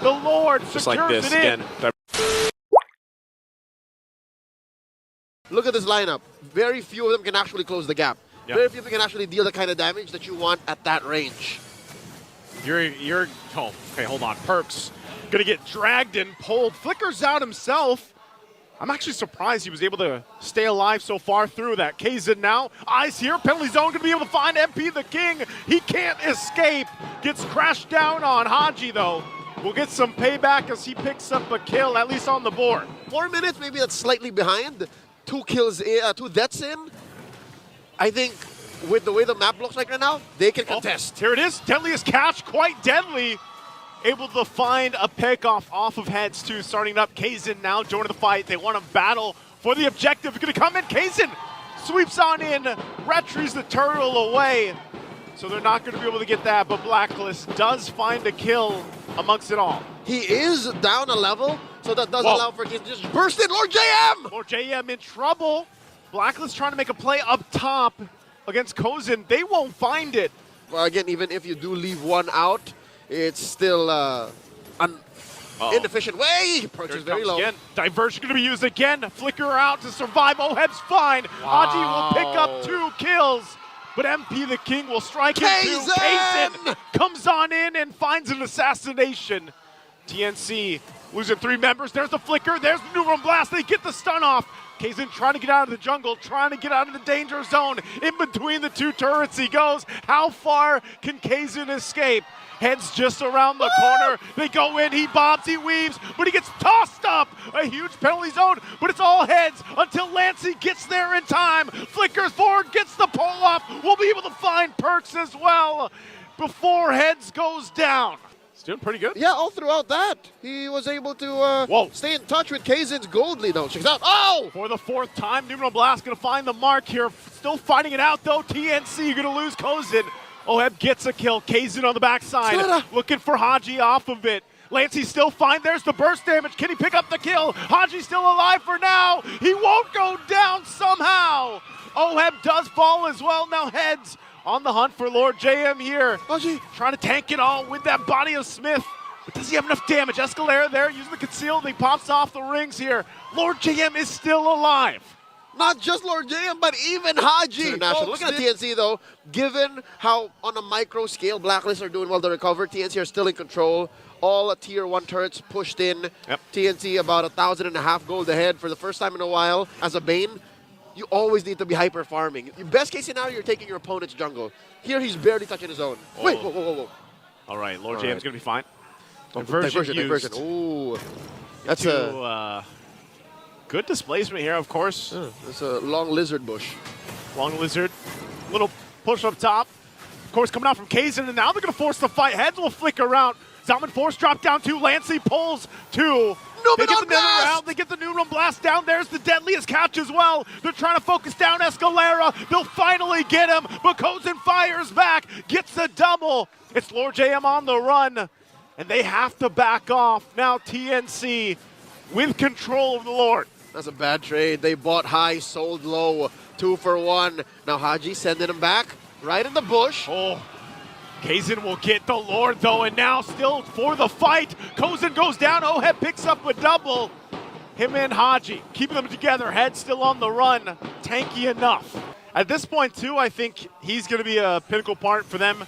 The Lord Just secures like this it in. again. Look at this lineup. Very few of them can actually close the gap. Yep. Very few of them can actually deal the kind of damage that you want at that range. Oh, okay, hold on. Perks gonna get dragged and pulled. Flickers out himself. I'm actually surprised he was able to stay alive so far through that. Kazin now, eyes here, penalty zone, gonna be able to find MP the King. He can't escape. Gets crashed down on Hadji though. We'll get some payback as he picks up a kill, at least on the board. 4 minutes, maybe that's slightly behind. 2 kills in, 2 deaths in. I think with the way the map looks like right now, they can contest. Here it is, deadliest catch, quite deadly. Able to find a pickoff off of heads too, starting up. Kazin now joining the fight. They want to battle for the objective. It's gonna come in, Kazin sweeps on in, retries the turtle away. So they're not gonna be able to get that, but Blacklist does find a kill amongst it all. He is down a level, so that does allow for Kazin to just burst in. Lord JM! Lord JM in trouble. Blacklist trying to make a play up top against Kozin. They won't find it. Well, again, even if you do leave one out, it's still an inefficient way. Perks is very low. Again. Diversion going to be used again. Flicker out to survive. Oheb's fine. Hadji will pick up 2 kills, but MP the King will strike into Kazin. Comes on in and finds an assassination. TNC losing 3 members. There's the Flicker. There's the New Room Blast. They get the stun off. Kazin trying to get out of the jungle, trying to get out of the danger zone. In between the 2 turrets he goes. How far can Kazin escape? Heads just around the corner. They go in, he bobs, he weaves, but he gets tossed up. A huge penalty zone, but it's all heads until Lancey gets there in time. Flickers forward, gets the pull off. We'll be able to find Perks as well before heads goes down. He's doing pretty good. Yeah, all throughout that, he was able to stay in touch with Kazin's gold lead. Check out. Oh! For the 4th time, Numero Blast gonna find the mark here. Still fighting it out though. TNC gonna lose Kozin. Oheb gets a kill. Kazin on the backside, looking for Hadji off of it. Lancey still fine. There's the burst damage. Can he pick up the kill? Hadji's still alive for now. He won't go down somehow. Oheb does fall as well. Now heads on the hunt for Lord JM here. Hadji trying to tank it all with that body of Smith. But does he have enough damage? Escalera there using the conceal. And he pops off the rings here. Lord JM is still alive. Not just Lord JM, but even Hadji. Looking at TNC though, given how on a micro scale Blacklist are doing well to recover, TNC are still in control. All tier 1 turrets pushed in. Yep. TNC about 1,500 gold ahead for the first time in a while. As a Bane, you always need to be hyper farming. Your best case scenario, you're taking your opponent's jungle. Here he's barely touching his own. Oh. Wait, whoa. All right, Lord JM's gonna be fine. Diversion. Ooh, that's a good displacement here, of course. It's a long lizard bush. Long lizard, little push up top. Of course, coming out from Kazin, and now they're going to force the fight. Heads will flicker out. Zalman force drop down 2. Lancey pulls 2. They get the Nether round. They get the New Room Blast down. There's the deadliest catch as well. They're trying to focus down Escalera. They'll finally get him, but Kozin fires back, gets the double. It's Lord JM on the run, and they have to back off. Now TNC with control of the Lord. That's a bad trade. They bought high, sold low. 2 for 1. Now Hadji sending him back right in the bush. Oh, Kazin will get the Lord though, and now still for the fight. Kozin goes down. Oheb picks up a double. Him and Hadji keeping them together. Head still on the run. Tanky enough. At this point too, I think he's going to be a pinnacle part for them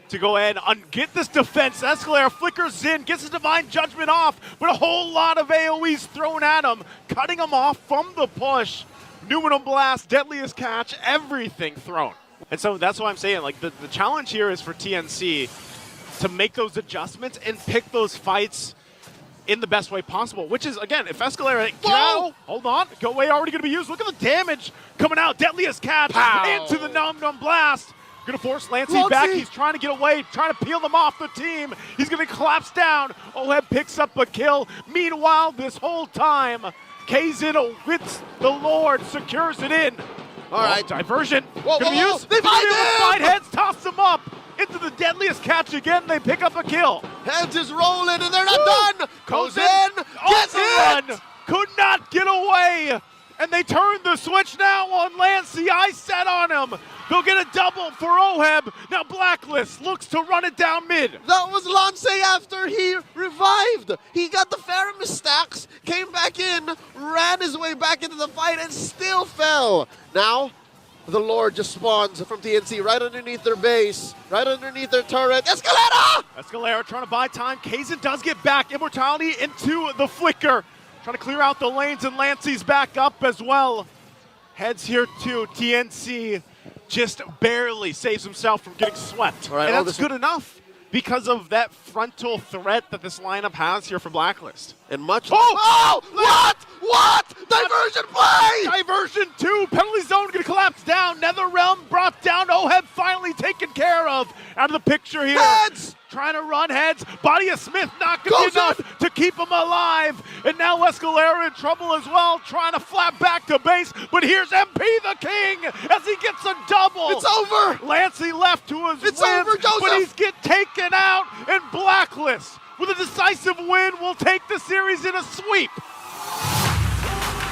to go ahead and get this defense. Escalera flickers in, gets his Divine Judgment off, but a whole lot of AoEs thrown at him, cutting him off from the push. Numinum Blast, deadliest catch, everything thrown. And so that's what I'm saying, like the challenge here is for TNC to make those adjustments and pick those fights in the best way possible, which is, again, if Escalera, hold on, go away already gonna be used. Look at the damage coming out, deadliest catch into the Num Blast. Gonna force Lancey back. He's trying to get away, trying to peel them off the team. He's gonna collapse down. Oheb picks up a kill. Meanwhile, this whole time, Kazin with the Lord secures it in. All right, diversion. Whoa. They find heads, toss them up into the deadliest catch again. They pick up a kill. Heads is rolling, and they're not done. Kozin gets the run. Could not get away. And and they turn the switch now on Lancey. I set on him. They'll get a double for Oheb. Now Blacklist looks to run it down mid. That was Lancey after he revived. He got the Faramis stacks, came back in, ran his way back into the fight, and still fell. Now, the Lord just spawns from TNC right underneath their base, right underneath their turret. Escalera! Escalera trying to buy time. Kaizen does get back. Immortality into the flicker. Trying to clear out the lanes, and Lancey's back up as well. Heads here too. TNC just barely saves himself from getting swept. Right, and that's good enough because of that frontal threat that this lineup has here for Blacklist. And much. Oh! What? What? Diversion play! Diversion 2. Penalty zone going to collapse down. NetherRealm brought down. Oheb finally taken care of. Out of the picture here. Heads! Trying to run heads. Body of Smith not going to be enough to keep him alive. And now Escalera in trouble as well. Trying to flap back to base. But here's MP the King as he gets a double. It's over. Lancey left to his It's wins, over, Joseph. but he's get taken out. And Blacklist, with a decisive win, will take the series in a sweep.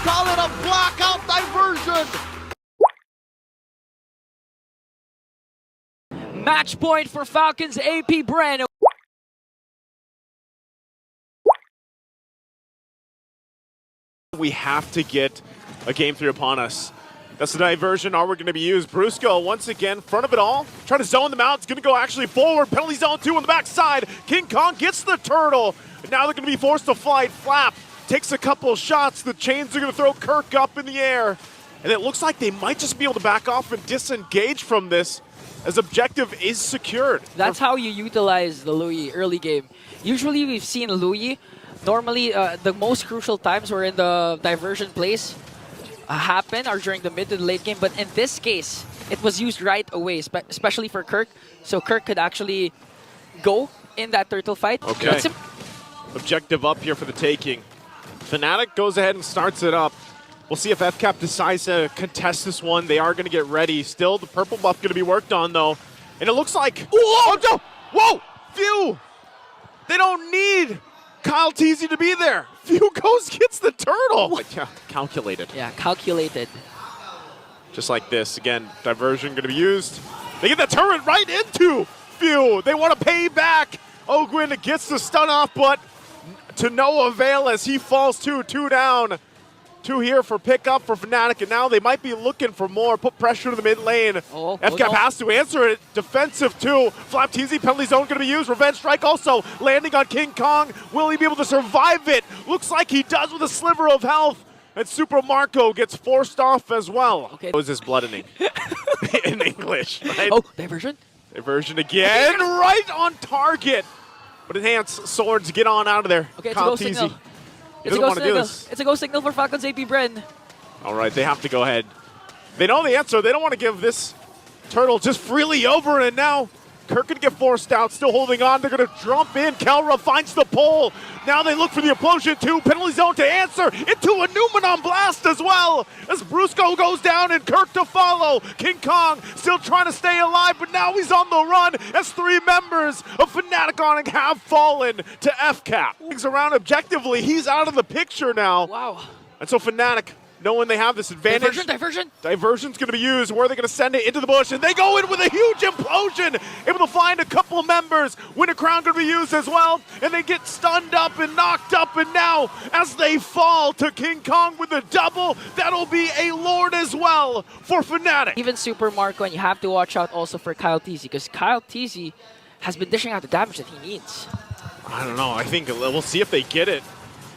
Call it a blackout diversion. Match point for Falcons AP Brand. We have to get a game 3 upon us. That's the diversion we're going to be used. Brusco once again, front of it all, trying to zone them out. It's going to go actually forward. Penalty zone 2 on the backside. King Kong gets the turtle. And now they're going to be forced to fight. Flap takes a couple of shots. The chains are going to throw Kirk up in the air. And it looks like they might just be able to back off and disengage from this as objective is secured. That's how you utilize the Louis early game. Usually we've seen Louis, normally the most crucial times were in the diversion plays happen or during the mid to the late game, but in this case, it was used right away, especially for Kirk, so Kirk could actually go in that turtle fight. Okay. Objective up here for the taking. Fnatic goes ahead and starts it up. We'll see if FCAP decides to contest this one. They are going to get ready. Still, the purple buff going to be worked on, though. And it looks like... Whoa! Oh, whoa! Phew! They don't need Karltzy to be there. Phew gets the turtle. Calculated. Yeah, calculated. Just like this. Again, diversion going to be used. They get the turret right into Phew. They want to pay back. Ogwin gets the stun off, but to no avail as he falls too. 2 down. 2 here for pickup for Fnatic, and now they might be looking for more. Put pressure to the mid lane. FCAP has to answer it. Defensive 2. Flap-TZ penalty zone going to be used. Revenge strike also landing on King Kong. Will he be able to survive it? Looks like he does with a sliver of health. And Super Marco gets forced off as well. Okay. What was this bloodening? In English, right? Oh, diversion? Diversion again, right on target. But enhanced swords get on out of there. Okay, it's a go signal. It's a go signal. It's a go signal for Falcons AP Bren. All right, they have to go ahead. They know the answer. They don't want to give this turtle just freely over, and now Kirk can get forced out, still holding on. They're going to jump in. Kelra finds the pole. Now they look for the implosion too. Penalty zone to answer. Into a Numenon blast as well. As Brusco goes down and Kirk to follow. King Kong still trying to stay alive, but now he's on the run as 3 members of Fnatic Onic have fallen to FCAP. Things around objectively. He's out of the picture now. Wow. And so Fnatic, knowing they have this advantage. Diversion. Diversion's going to be used. Where are they going to send it? Into the bush. And they go in with a huge implosion. Able to find a couple of members. Winter Crown going to be used as well. And they get stunned up and knocked up. And now, as they fall to King Kong with a double, that'll be a Lord as well for Fnatic. Even Super Marco, and you have to watch out also for Karltzy, because Karltzy has been dishing out the damage that he needs. I don't know. I think we'll see if they get it.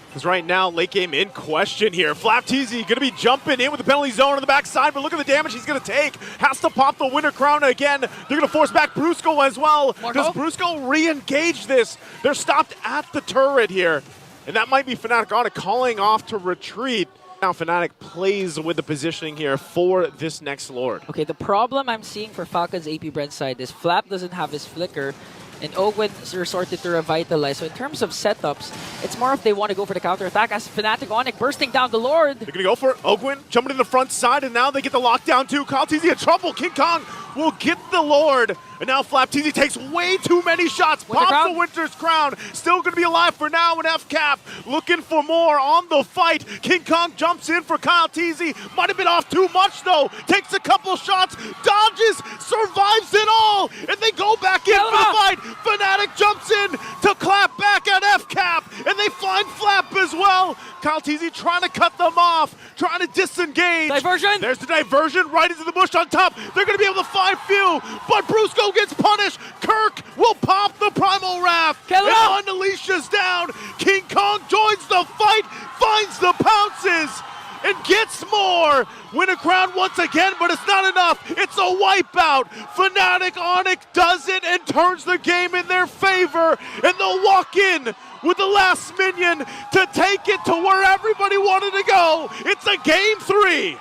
Because right now, late game in question here. Flap-TZ going to be jumping in with the penalty zone on the backside, but look at the damage he's going to take. Has to pop the Winter Crown again. They're going to force back Brusco as well. Does Brusco re-engage this? They're stopped at the turret here. And that might be Fnatic Onic calling off to retreat. Now Fnatic plays with the positioning here for this next Lord. Okay, the problem I'm seeing for Falcons AP Brent side is Flap doesn't have his flicker, and Ogwin resorted to revitalize. So in terms of setups, it's more if they want to go for the counter-attack as Fnatic Onic bursting down the Lord. They're going to go for it. Ogwin jumping to the front side, and now they get the lockdown too. Karltzy in trouble. King Kong will get the Lord. And now FlapTZ takes way too many shots. Winter Pops Crown. the Winter's Crown. Still going to be alive for now in FCAP. Looking for more on the fight. King Kong jumps in for Karltzy. Might have been off too much though. Takes a couple shots. Dodges. Survives it all. And they go back in for the fight. Fnatic jumps in to clap back at FCAP. And they find Flap as well. Karltzy trying to cut them off. Trying to disengage. Diversion. There's the diversion right into the bush on top. They're going to be able to find few. But Brusco gets punished. Kirk will pop the Primal Wrath. Kelra. And unleashes down. King Kong joins the fight. Finds the pounces. And gets more. Win a crown once again, but it's not enough. It's a wipeout. Fnatic Onic does it and turns the game in their favor. And they'll walk in with the last minion to take it to where everybody wanted to go. It's a game 3.